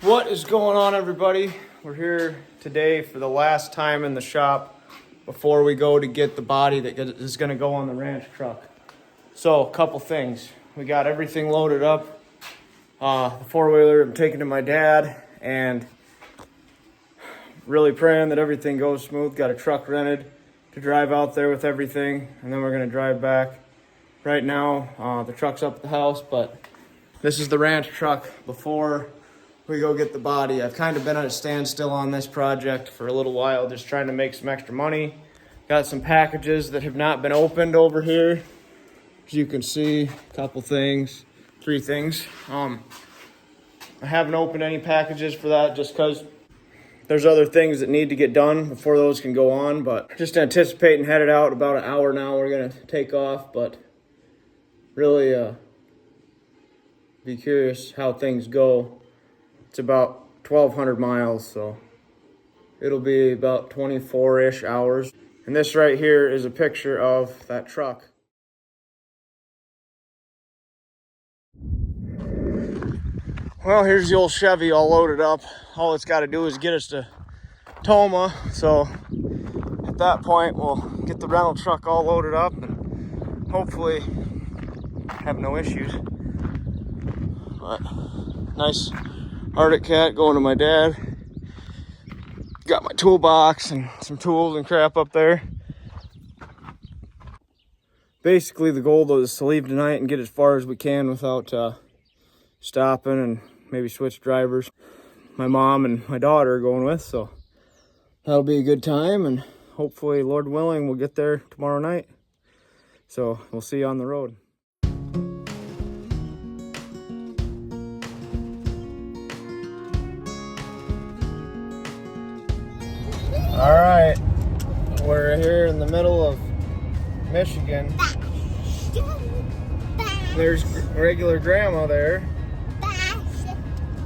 What is going on, everybody? We're here today for the last time in the shop before we go to get the body that is going to go on the ranch truck. So, a couple things. We got everything loaded up. The four-wheeler I'm taking to my dad, and really praying that everything goes smooth. Got a truck rented to drive out there with everything, and then we're going to drive back. Right now, the truck's up at the house, but this is the ranch truck before we go get the body. I've kind of been at a standstill on this project for a little while, just trying to make some extra money. Got some packages that have not been opened over here. As you can see, a couple things, 3 things. I haven't opened any packages for that just because there's other things that need to get done before those can go on, but just anticipating headed out about an hour now. We're gonna take off, but really be curious how things go. It's about 1,200 miles, so it'll be about 24-ish hours. And this right here is a picture of that truck. Well, here's the old Chevy all loaded up. All it's got to do is get us to Toma. So at that point, we'll get the rental truck all loaded up and hopefully have no issues. But nice Arctic Cat going to my dad. Got my toolbox and some tools and crap up there. Basically, the goal though is to leave tonight and get as far as we can without stopping, and maybe switch drivers. My mom and my daughter are going with, so that'll be a good time, and hopefully, Lord willing, we'll get there tomorrow night. So we'll see you on the road. All right, we're here in the middle of Michigan. There's regular grandma there.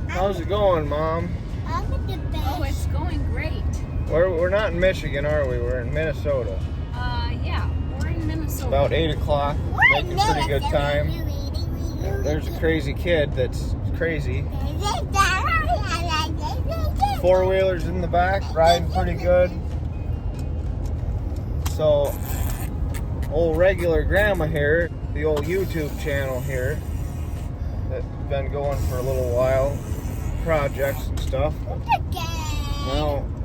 How's it going, Mom? Oh, it's going great. We're not in Michigan, are we? We're in Minnesota. Yeah, we're in Minnesota. About 8 o'clock, making pretty good time. There's a crazy kid that's crazy. Four-wheelers in the back, riding pretty good. So, old regular grandma here, the old YouTube channel here, that's been going for a little while, projects and stuff.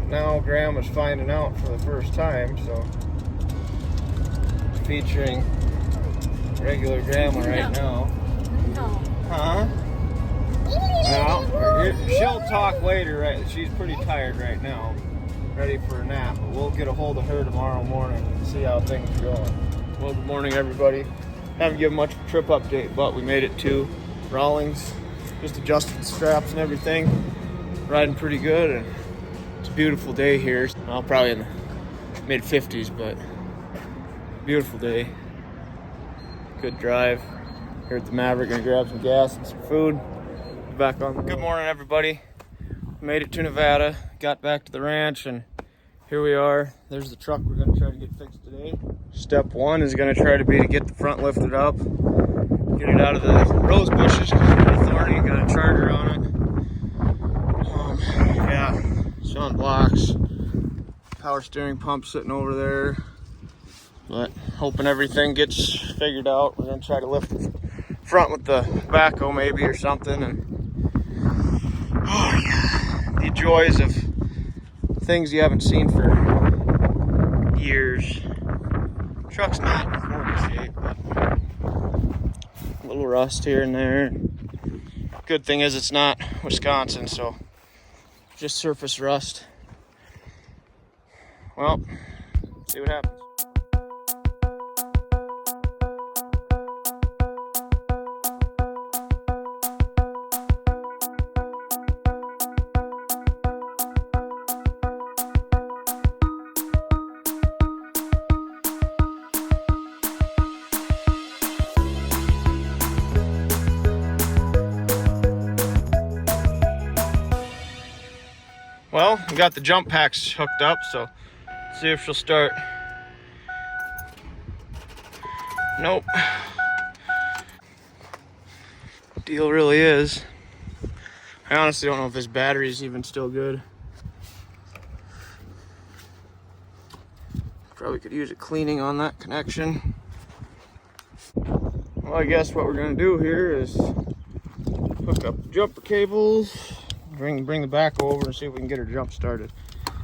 Now grandma's finding out for the first time, so featuring regular grandma right now. No. Huh? Well, she'll talk later, right? She's pretty tired right now, ready for a nap, but we'll get a hold of her tomorrow morning and see how things are going. Well, good morning, everybody. Haven't given much of a trip update, but we made it to Rawlings. Just adjusted the straps and everything. Riding pretty good, and it's a beautiful day here. Well, probably in the mid-50s, but beautiful day. Good drive. Here at the Maverick, gonna grab some gas and some food. Back on. Good morning, everybody. Made it to Nevada, got back to the ranch, and here we are. There's the truck we're gonna try to get fixed today. Step 1 is gonna try to be to get the front lifted up, get it out of the rose bushes because it's pretty thorny. Got a charger on it. Yeah, it's on blocks. Power steering pump sitting over there. But hoping everything gets figured out. We're gonna try to lift the front with the backhoe maybe or something, and oh yeah, the joys of things you haven't seen for years. Truck's not in horrible shape, but a little rust here and there. Good thing is it's not Wisconsin, so just surface rust. Well, see what happens. Well, we got the jump packs hooked up, so see if she'll start. Nope. Deal really is I honestly don't know if this battery is even still good. Probably could use a cleaning on that connection. Well, I guess what we're gonna do here is hook up the jumper cables, bring the backhoe over and see if we can get her jump started.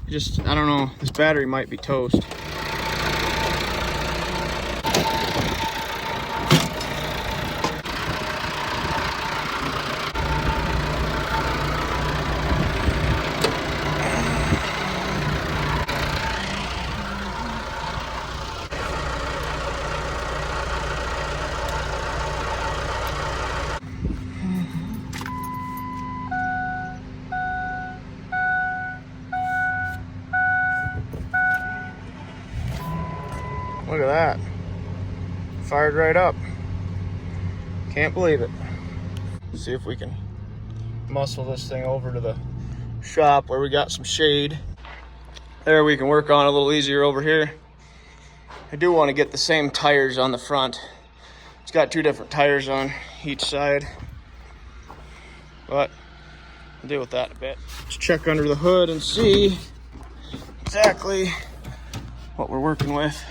I don't know, this battery might be toast. Look at that. Fired right up. Can't believe it. See if we can muscle this thing over to the shop where we got some shade. There we can work on a little easier over here. I do want to get the same tires on the front. It's got 2 different tires on each side, but I'll deal with that in a bit. Let's check under the hood and see exactly what we're working with.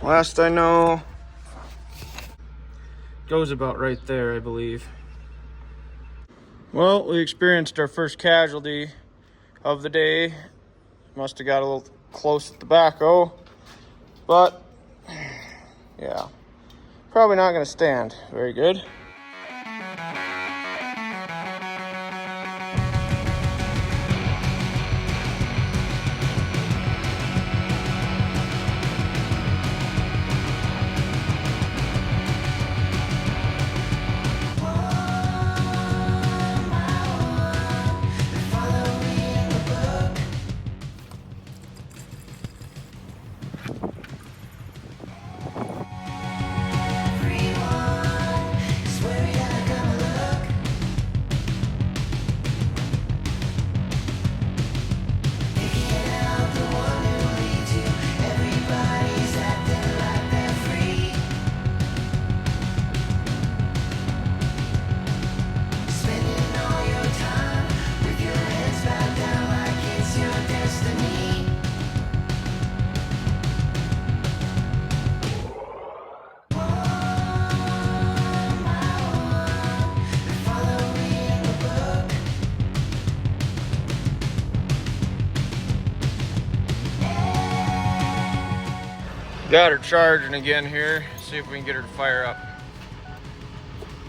Last I know, goes about right there, I believe. Well, we experienced our first casualty of the day. Must have got a little close with the backhoe, but yeah, probably not gonna stand very good. Got her charging again here. See if we can get her to fire up.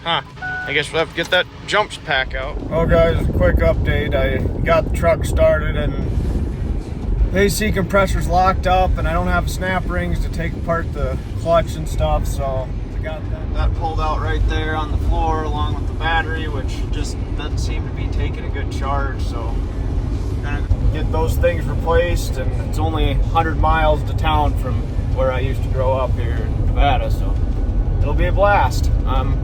I guess we'll have to get that jumps pack out. Oh guys, a quick update. I got the truck started and the AC compressor's locked up and I don't have snap rings to take apart the clutch and stuff, so I got that pulled out right there on the floor along with the battery, which just doesn't seem to be taking a good charge, so gonna get those things replaced. And it's only 100 miles to town from where I used to grow up here in Nevada, so it'll be a blast. I'm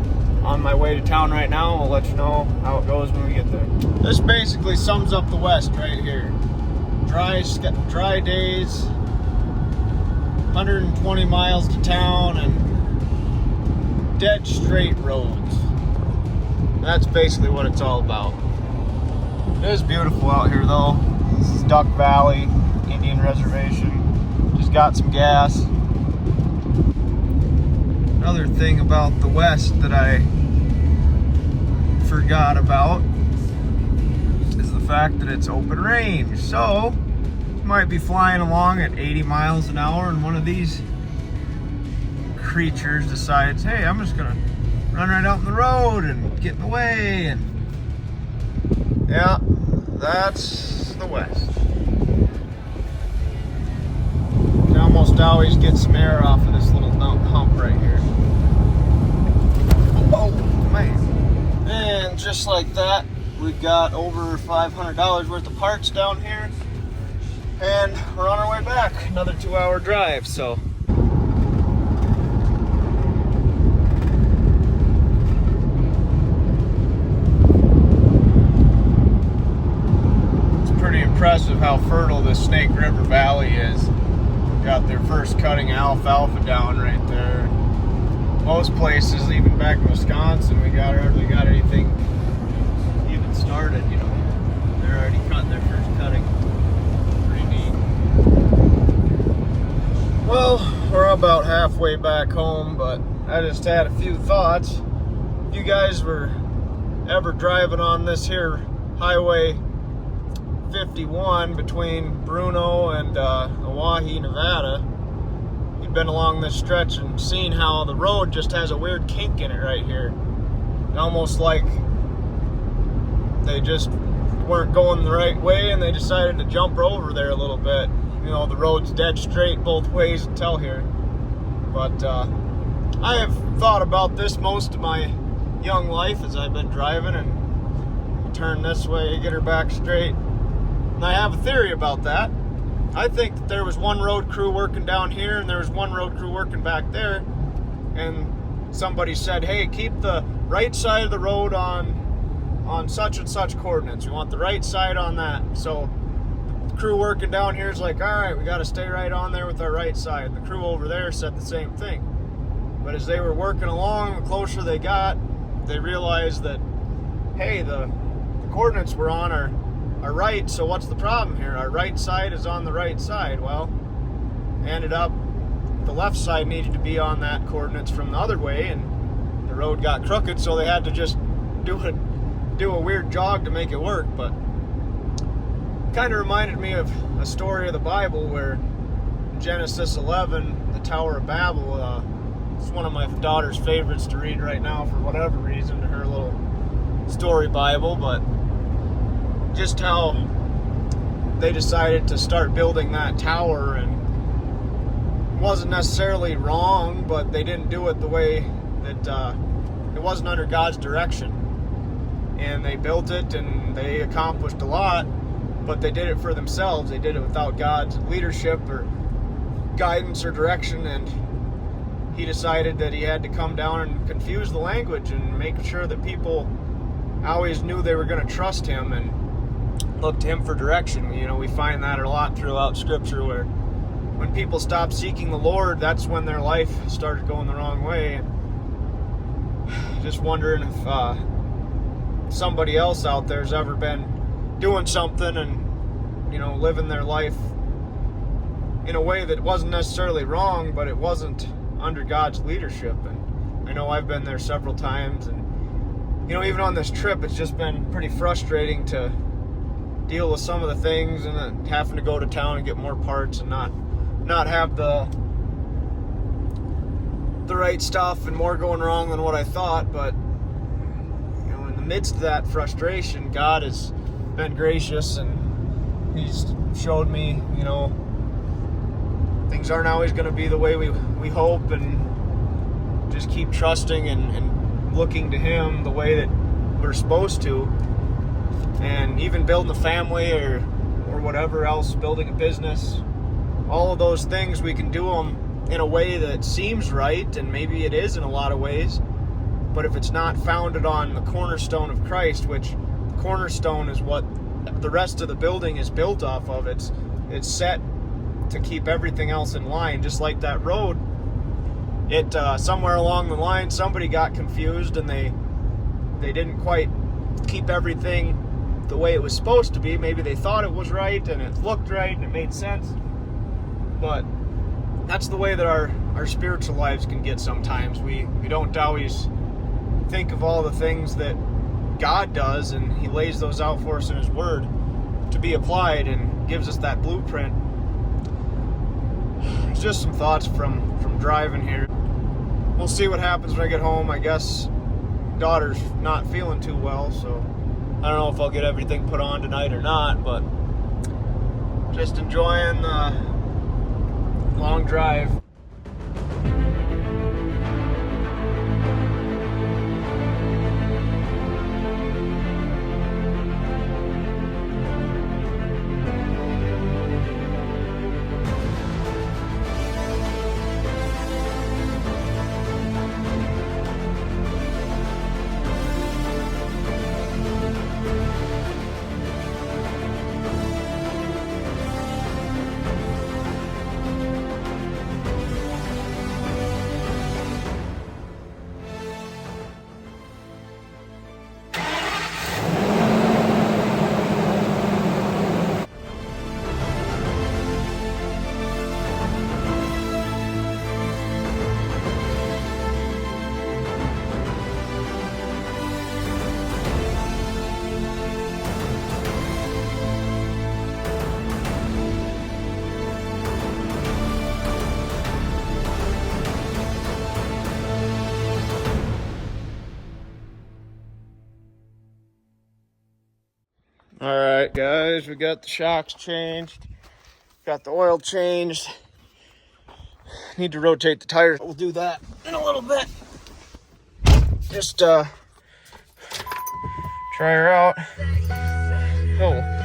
on my way to town right now. We'll let you know how it goes when we get there. This basically sums up the West right here. Dry days, 120 miles to town, and dead straight roads. That's basically what it's all about. It is beautiful out here though. This is Duck Valley Indian Reservation. Just got some gas. Another thing about the West that I forgot about is the fact that it's open range. So you might be flying along at 80 miles an hour and one of these creatures decides, hey, I'm just gonna run right out in the road and get in the way. And yeah, that's the West. Almost always get some air off of this little hump right here. Oh man. And just like that, we've got over $500 worth of parts down here, and we're on our way back. Another 2-hour drive, so it's pretty impressive how fertile this Snake River Valley is. Got their first cutting alfalfa down right there. Most places, even back in Wisconsin, we got hardly halfway back home, but I just had a few thoughts. If you guys were ever driving on this here Highway 51 between Bruno and Oahe, Nevada, you've been along this stretch and seen how the road just has a weird kink in it right here. Almost like they just weren't going the right way and they decided to jump over there a little bit. You know, the road's dead straight both ways until here. But I have thought about this most of my young life as I've been driving, and turn this way, get her back straight. And I have a theory about that. I think that there was one road crew working down here and there was one road crew working back there, and somebody said, hey, keep the right side of the road on such and such coordinates. We want the right side on that. So the crew working down here is like, all right, we got to stay right on there with our right side. The crew over there said the same thing. But as they were working along, the closer they got, they realized that, hey, the coordinates we're on are right, so what's the problem here? Our right side is on the right side. Well, ended up the left side needed to be on that coordinates from the other way, and the road got crooked, so they had to just do a weird jog to make it work. But kind of reminded me of a story of the Bible where in Genesis 11, the Tower of Babel, it's one of my daughter's favorites to read right now for whatever reason, her little story Bible, but just how they decided to start building that tower, and it wasn't necessarily wrong, but they didn't do it the way that it wasn't under God's direction. And they built it and they accomplished a lot, but they did it for themselves. They did it without God's leadership or guidance or direction, and he decided that he had to come down and confuse the language and make sure that people always knew they were going to trust him and look to him for direction. You know, we find that a lot throughout Scripture, where when people stopped seeking the Lord, that's when their life started going the wrong way. Just wondering if somebody else out there's ever been doing something and, you know, living their life in a way that wasn't necessarily wrong, but it wasn't under God's leadership. And I know I've been there several times, and, you know, even on this trip, it's just been pretty frustrating to deal with some of the things, and then having to go to town and get more parts and not have the right stuff, and more going wrong than what I thought. But you know, in the midst of that frustration, God has been gracious, and he's showed me, you know, things aren't always going to be the way we hope, and just keep trusting and looking to him the way that we're supposed to. And even building a family or whatever else, building a business, all of those things, we can do them in a way that seems right, and maybe it is in a lot of ways. But if it's not founded on the cornerstone of Christ, which the cornerstone is what the rest of the building is built off of, it's set to keep everything else in line. Just like that road, it somewhere along the line, somebody got confused, and they didn't quite keep everything the way it was supposed to be. Maybe they thought it was right and it looked right and it made sense, but that's the way that our spiritual lives can get sometimes. We don't always think of all the things that God does, and he lays those out for us in his word to be applied and gives us that blueprint. It's just some thoughts from driving here. We'll see what happens when I get home. I guess daughter's not feeling too well, so I don't know if I'll get everything put on tonight or not, but just enjoying the long drive. All right, guys, we got the shocks changed, got the oil changed. Need to rotate the tires. We'll do that in a little bit. Just try her out. Oh.